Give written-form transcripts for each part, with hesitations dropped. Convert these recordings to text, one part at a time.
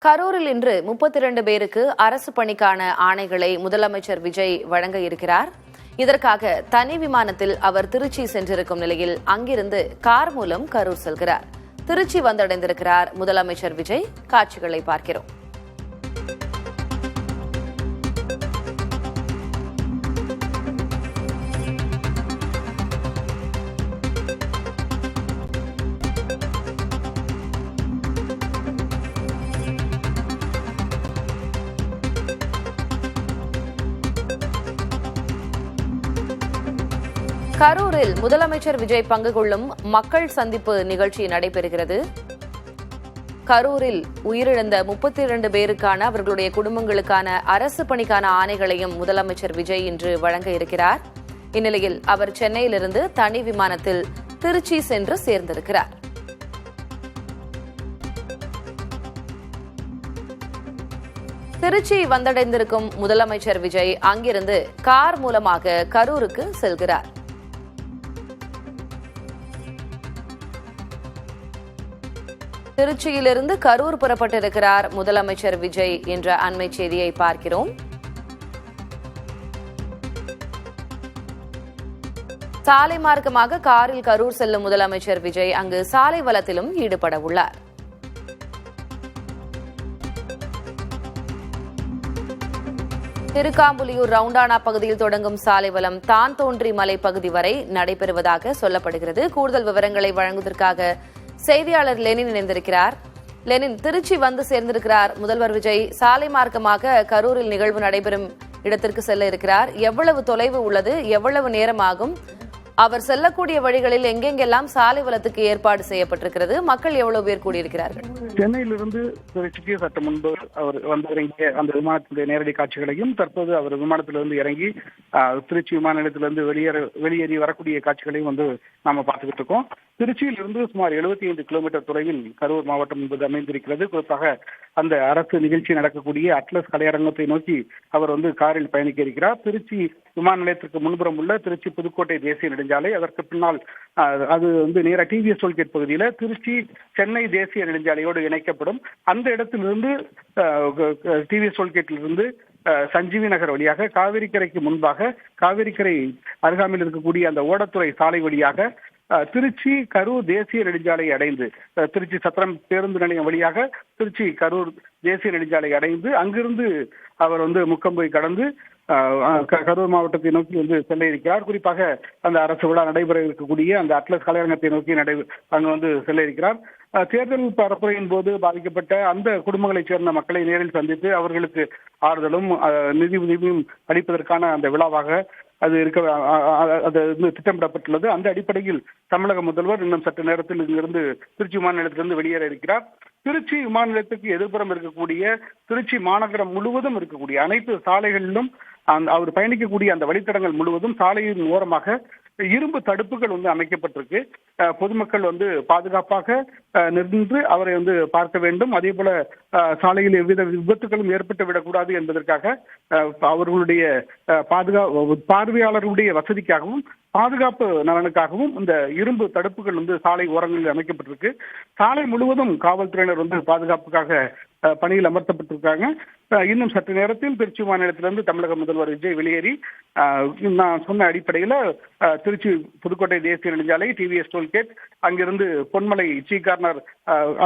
கரூரில் இன்று 32 பேருக்கு அரசு பணிக்கான ஆணைகளை முதலமைச்சர் விஜய் வழங்க இருக்கிறார். இதற்காக தனி விமானத்தில் அவர் திருச்சி சென்றிருக்கும் நிலையில் அங்கிருந்து கார் மூலம் கரூர் செல்கிறார். திருச்சி வந்தடைந்திருக்கிறார் முதலமைச்சர் விஜய். காட்சிகளை பார்க்கிறோம். கரூரில் முதலமைச்சர் விஜய் பங்கு கொள்ளும் மக்கள் சந்திப்பு நிகழ்ச்சி நடைபெறுகிறது. கரூரில் உயிரிழந்த 32 பேருக்கான அவர்களுடைய குடும்பங்களுக்கான அரசு பணிக்கான ஆணைகளையும் முதலமைச்சர் விஜய் இன்று வழங்க இருக்கிறார். இந்நிலையில் அவர் சென்னையிலிருந்து தனி விமானத்தில் திருச்சி சென்று சேர்ந்திருக்கிறார். திருச்சி வந்தடைந்திருக்கும் முதலமைச்சர் விஜய் அங்கிருந்து கார் மூலமாக கரூருக்கு செல்கிறார். திருச்சியிலிருந்து கரூர் புறப்பட்டிருக்கிறார் முதலமைச்சர் விஜய் என்ற அண்மை செய்தியை பார்க்கிறோம். சாலை மார்க்கமாக காரில் கரூர் செல்லும் முதலமைச்சர் விஜய் அங்கு சாலை வலத்திலும் ஈடுபட உள்ளார். திருக்காம்புலியூர் ரவுண்டானா பகுதியில் தொடங்கும் சாலை வலம் தான் தோன்றி மலை பகுதி வரை நடைபெறுவதாக சொல்லப்படுகிறது. கூடுதல் விவரங்களை வழங்குவதற்காக செய்தியாளர் லெனின் இணைந்திருக்கிறார். லெனின், திருச்சி வந்து சேர்ந்திருக்கிறார் முதல்வர் விஜய். சாலை மார்க்கமாக கரூரில் நிகழ்வு நடைபெறும் இடத்திற்கு செல்ல இருக்கிறார். எவ்வளவு தொலைவு உள்ளது? எவ்வளவு நேரம் ஆகும்? அவர் செல்லக்கூடிய வழிகளில் எங்கெங்கெல்லாம் சாலை வலத்துக்கு ஏற்பாடு செய்யப்பட்டிருக்கிறது? மக்கள் எவ்வளவு பேர் கூடியிருக்கிறார்கள்? சென்னையிலிருந்து திருச்சிக்கு சற்று முன்பு அவர் வந்து இறங்கிய அந்த விமானத்தினுடைய நேரடி காட்சிகளையும், தற்போது அவர் விமானத்திலிருந்து இறங்கி திருச்சி விமான நிலையத்திலிருந்து வெளியேறி வரக்கூடிய காட்சிகளையும் வந்து நாம பார்த்துக்கிட்டு இருக்கோம். திருச்சியிலிருந்து சுமார் 75 கிலோமீட்டர் தொலைவில் கரூர் மாவட்டம் என்பது அமைந்திருக்கிறது. குறிப்பாக அந்த அரசு நிகழ்ச்சி நடக்கக்கூடிய அட்லஸ் கலையரங்கத்தை நோக்கி அவர் வந்து காரில் பயணிக்க இருக்கிறார். திருச்சி விமான நிலையத்திற்கு முன்புறம் உள்ள திருச்சி புதுக்கோட்டை தேசிய நெடுஞ்சாலை, அதற்கு பின்னால் அது வந்து நேர டிவிஎஸ் டோல்கேட் பகுதியில திருச்சி சென்னை தேசிய நெடுஞ்சாலையோடு இணைக்கப்படும். அந்த இடத்திலிருந்து டிவிஎஸ் டோல்கேட்டிலிருந்து சஞ்சீவி நகர் வழியாக காவிரிக்கரைக்கு முன்பாக காவிரிக்கரை அருகாமையில் இருக்கக்கூடிய அந்த ஓடத்துறை சாலை வழியாக திருச்சி கரூர் தேசிய நெடுஞ்சாலை அடைந்து திருச்சி சத்திரம் பேருந்து நிலையம் வழியாக திருச்சி கரூர் தேசிய நெடுஞ்சாலை அடைந்து அங்கிருந்து அவர் வந்து முக்கம்பை கடந்து கரூர் மாவட்டத்தை நோக்கி வந்து செல்ல இருக்கிறார். குறிப்பாக அந்த அரசு விழா நடைபெற இருக்கக்கூடிய அந்த அட்லஸ் கலையரங்கத்தை நோக்கி அங்கு வந்து செல்ல இருக்கிறார். தேர்தல் பரப்புரையின் போது பாதிக்கப்பட்ட அந்த குடும்பங்களைச் சேர்ந்த மக்களை நேரில் சந்தித்து அவர்களுக்கு ஆறுதலும் நிதி உதவியும் அளிப்பதற்கான அந்த விழாவாக அது திட்டமிடப்பட்டுள்ளது. அந்த அடிப்படையில் தமிழக முதல்வர் இன்னும் சற்று நேரத்தில் இங்கிருந்து திருச்சி விமான நிலையத்திலிருந்து வெளியேற இருக்கிறார். திருச்சி விமான நிலையத்துக்கு எதிர்ப்புறம் இருக்கக்கூடிய திருச்சி மாநகரம் முழுவதும் இருக்கக்கூடிய அனைத்து சாலைகளிலும் அவர் பயணிக்கக்கூடிய அந்த வழித்தடங்கள் முழுவதும் சாலையின் ஓரமாக இரும்பு தடுப்புகள் வந்து அமைக்கப்பட்டிருக்கு. பொதுமக்கள் வந்து பாதுகாப்பாக நின்று அவரை வந்து பார்க்க வேண்டும். அதே போல சாலையில் எவ்வித விபத்துகளும் ஏற்பட்டு விடக்கூடாது என்பதற்காக அவர்களுடைய பார்வையாளர்களுடைய வசதிக்காகவும் பாதுகாப்பு நலனுக்காகவும் இந்த இரும்பு தடுப்புகள் வந்து சாலை ஓரங்களில் அமைக்கப்பட்டிருக்கு. சாலை முழுவதும் காவல்துறையினர் வந்து பாதுகாப்புக்காக பணியில் அமர்த்தப்பட்டிருக்காங்க. இன்னும் சற்று நேரத்தில் திருச்சி மாநிலத்திலிருந்து தமிழக முதல்வர் விஜய் வெளியேறி நான் சொன்ன அடிப்படையில் திருச்சி புதுக்கோட்டை தேசிய நெடுஞ்சாலை டிவிஎஸ் டோல்கேட், அங்கிருந்து பொன்மலை சி கார்னர்,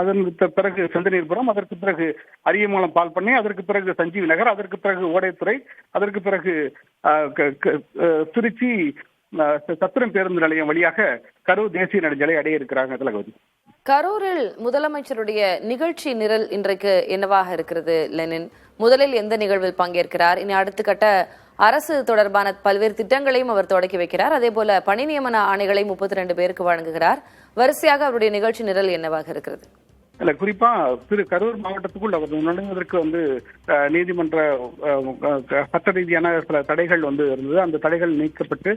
அதற்கு பிறகு செந்தனீர்புரம், அதற்கு பிறகு அரியமங்கலம் பால் பண்ணை, அதற்கு பிறகு சஞ்சீவி நகர், அதற்கு பிறகு ஓடைத்துறை, அதற்கு பிறகு திருச்சி சத்திரம் பேருந்து நிலையம் வழியாக கரூர் தேசிய நெடுஞ்சாலை அடைய இருக்கிறாங்க. தளபதி, கரூரில் முதலமைச்சருடைய நிகழ்ச்சி நிரல் இன்றைக்கு என்னவாக இருக்கிறது லெனின்? முதலில் எந்த நிகழ்வில் பங்கேற்கிறார்? இனி அடுத்த கட்ட அரசு தொடர்பான பல்வேறு திட்டங்களையும் அவர் தொடக்கி வைக்கிறார். அதே போல பணி நியமன ஆணைகளை 32 பேருக்கு வழங்குகிறார். வரிசையாக அவருடைய நிகழ்ச்சி நிரல் என்னவாக இருக்கிறது? இல்ல, குறிப்பா கரூர் மாவட்டத்துக்குள் அவர் நுழைவதற்கு வந்து நீதிமன்ற சட்ட ரீதியான சில தடைகள் வந்து இருந்தது. அந்த தடைகள் நீக்கப்பட்டு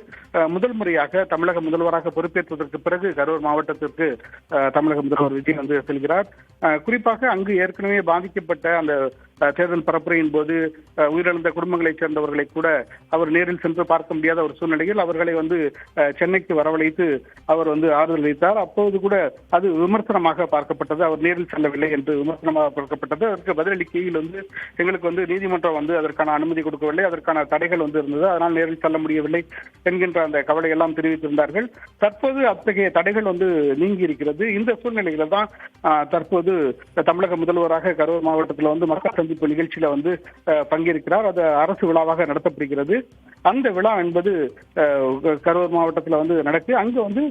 முதல் முறையாக தமிழக முதல்வராக பொறுப்பேற்றதற்கு பிறகு கரூர் மாவட்டத்திற்கு தமிழக முதல்வர் விஜய் வந்து செல்கிறார். குறிப்பாக அங்கு ஏற்கனவே பாதிக்கப்பட்ட அந்த தேர்தல் பரப்புரையின் போது உயிரிழந்த குடும்பங்களைச் சேர்ந்தவர்களை கூட அவர் நேரில் சென்று பார்க்க முடியாத ஒரு சூழ்நிலையில் அவர்களை சென்னைக்கு வரவழைத்து அவர் ஆறுதல் அளித்தார். அப்போது கூட அது விமர்சனமாக பார்க்கப்பட்டது. அவர் நேரில் செல்லவில்லை என்று விமர்சனமாக பார்க்கப்பட்டது. அதற்கு பதிலளிக்கையில் எங்களுக்கு நீதிமன்றம் அதற்கான அனுமதி கொடுக்கவில்லை, அதற்கான தடைகள் இருந்தது, அதனால் நேரில் செல்ல முடியவில்லை என்கின்ற அந்த கவலை எல்லாம் தெரிவித்திருந்தார்கள். தற்போது அத்தகைய தடைகள் நீங்கி இருக்கிறது. இந்த சூழ்நிலையில தான் தற்போது தமிழக முதல்வராக கரூர் மாவட்டத்தில் மக்கள் சந்திப்பு நிகழ்ச்சியில பங்கேற்கிறார். அது அரசு விழாவாக நடத்தப்படுகிறது. அந்த விழா என்பது கரூர் மாவட்டத்தில் நடக்கு. அங்கு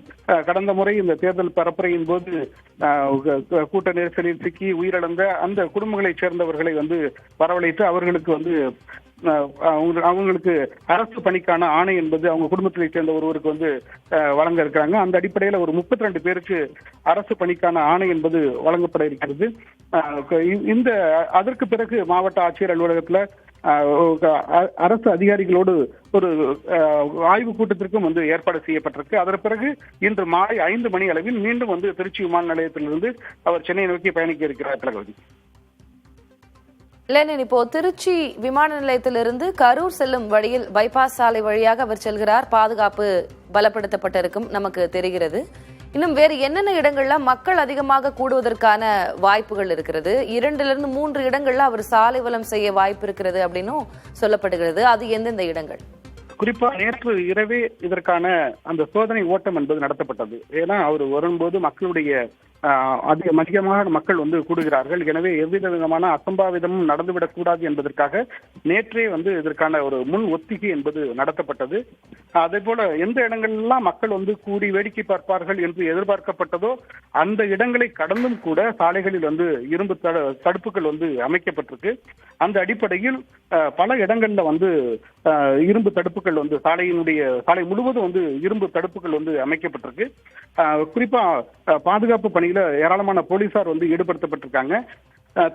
கடந்த முறை இந்த தேர்தல் பரப்புரையின் போது கூட்ட நெரிசலில் சிக்கி உயிரிழந்த அந்த குடும்பங்களைச் சேர்ந்தவர்களை வரவழைத்து அவங்களுக்கு அரசு பணிக்கான ஆணை என்பது அவங்க குடும்பத்தை சேர்ந்த ஒருவருக்கு வழங்க இருக்கிறாங்க. அந்த அடிப்படையில் ஒரு 32 பேருக்கு அரசு பணிக்கான ஆணை என்பது வழங்கப்பட இருக்கிறது. அதற்கு பிறகு மாவட்ட ஆட்சியர் அலுவலகத்தில் அரசு அதிகாரிகளோடு ஒரு ஆய்வு கூட்டத்திற்கும் ஏற்பாடு செய்யப்பட்டிருக்கு. அதற்கு பிறகு இன்று மாலை 5 மணி அளவில் மீண்டும் திருச்சி விமான நிலையத்திலிருந்து அவர் சென்னை நோக்கி பயணிக்க இருக்கிறார். தளபதி லெனின், இப்போ திருச்சி விமான நிலையத்திலிருந்து கரூர் செல்லும் வழியில் பைபாஸ் சாலை வழியாக அவர் செல்கிறார். பாதுகாப்பு பலப்படுத்தப்பட்டிருக்கும் நமக்கு தெரிகிறது. இன்னும் வேறு என்னென்ன இடங்கள்ல மக்கள் அதிகமாக கூடுவதற்கான வாய்ப்புகள் இருக்கிறது? 2 to 3 இடங்கள்ல அவர் சாலை வலம் செய்ய வாய்ப்பு இருக்கிறது அப்படின்னும் சொல்லப்படுகிறது. அது எந்தெந்த இடங்கள்? குறிப்பா நேற்று இரவே இதற்கான அந்த சோதனை ஓட்டம் என்பது நடத்தப்பட்டது. ஏன்னா அவர் வரும்போது மக்களுடைய அதிகமாக மக்கள் கூடுகிறார்கள். எனவே எவ்வித விதமான அசம்பாவிதமும் நடந்துவிடக் கூடாது என்பதற்காக நேற்றே இதற்கான ஒரு முன் ஒத்திகை என்பது நடத்தப்பட்டது. அதே போல எந்த இடங்களெல்லாம் மக்கள் கூடி வேடிக்கை பார்ப்பார்கள் என்று எதிர்பார்க்கப்பட்டதோ அந்த இடங்களை கடந்தும் கூட சாலைகளில் இரும்பு தடுப்புகள் அமைக்கப்பட்டிருக்கு. அந்த அடிப்படையில் பல இடங்கள்ல இரும்பு தடுப்புகள் சாலை முழுவதும் இரும்பு தடுப்புகள் அமைக்கப்பட்டிருக்கு. குறிப்பா பாதுகாப்பு பணியில ஏராளமான போலீசார் ஈடுபடுத்தப்பட்டிருக்காங்க.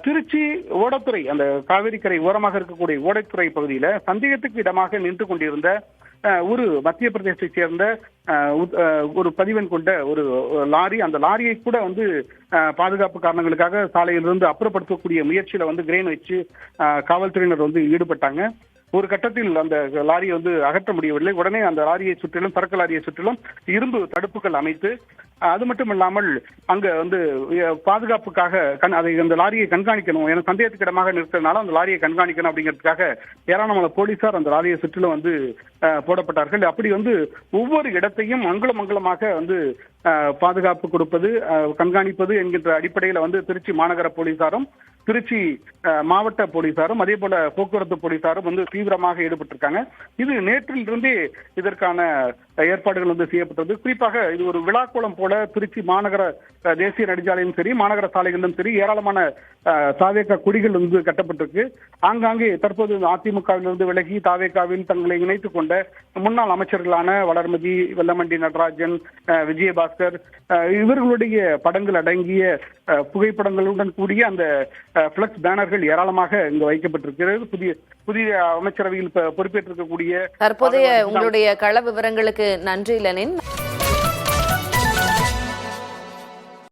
திருச்சி ஓடத்துறை, அந்த காவிரி கரை ஓரமாக இருக்கக்கூடிய ஓடத்துறை பகுதியில சந்தேகத்துக்கு இடமாக நின்று கொண்டிருந்த ஒரு மத்திய பிரதேசத்தை சேர்ந்த ஒரு பதிவெண் கொண்ட ஒரு லாரி, அந்த லாரியை கூட பாதுகாப்பு காரணங்களுக்காக சாலையிலிருந்து அப்புறப்படுத்தக்கூடிய முயற்சியில கிரேன் வச்சு காவல்துறையினர் ஈடுபட்டாங்க. ஒரு கட்டத்தில் அந்த லாரியை அகற்ற முடியவில்லை. உடனே அந்த லாரியை சுற்றிலும், சரக்கு லாரியை சுற்றிலும் இரும்பு தடுப்புகள் அமைத்து, அது மட்டும் இல்லாமல் அங்க பாதுகாப்புக்காக அதை அந்த லாரியை கண்காணிக்கணும், ஏன்னா சந்தேகத்துக்கு இடமாக நிறுத்தினால அந்த லாரியை கண்காணிக்கணும் அப்படிங்கிறதுக்காக ஏராளமான போலீசார் அந்த லாரியை சுற்றிலும் போடப்பட்டார்கள். அப்படி ஒவ்வொரு இடத்தையும் அங்குலமாக பாதுகாப்பு கொடுப்பது, கண்காணிப்பது என்கின்ற அடிப்படையில் திருச்சி மாநகர போலீசாரும் திருச்சி மாவட்ட போலீசாரும் அதே போல போக்குவரத்து போலீசாரும் தீவிரமாக ஈடுபட்டிருக்காங்க. இது நேற்றிலிருந்தே இதற்கான ஏற்பாடுகள் செய்யப்பட்டது. குறிப்பாக இது ஒரு விழாக்கோளம் போல திருச்சி மாநகர தேசிய நெடுஞ்சாலையிலும் சரி, மாநகர சாலைகளிலும் சரி ஏராளமான தாவேகா கொடிகள் கட்டப்பட்டிருக்கு. ஆங்காங்கே தற்போது அதிமுகவிலிருந்து விலகி தாவேகாவில் தங்களை இணைத்துக் கொண்ட முன்னாள் அமைச்சர்களான வளர்மதி, வெல்லமண்டி நடராஜன், விஜயபாஸ்கர் இவர்களுடைய படங்கள் அடங்கிய புகைப்படங்களுடன் கூடிய அந்த பிளக்ஸ் பேனர்கள் ஏராளமாக இங்கு வைக்கப்பட்டிருக்கிறது. புதிய அமைச்சரவையில் பொறுப்பேற்றிருக்கக்கூடிய தற்போதைய உங்களுடைய கள விவரங்களுக்கு நன்றி லெனின்.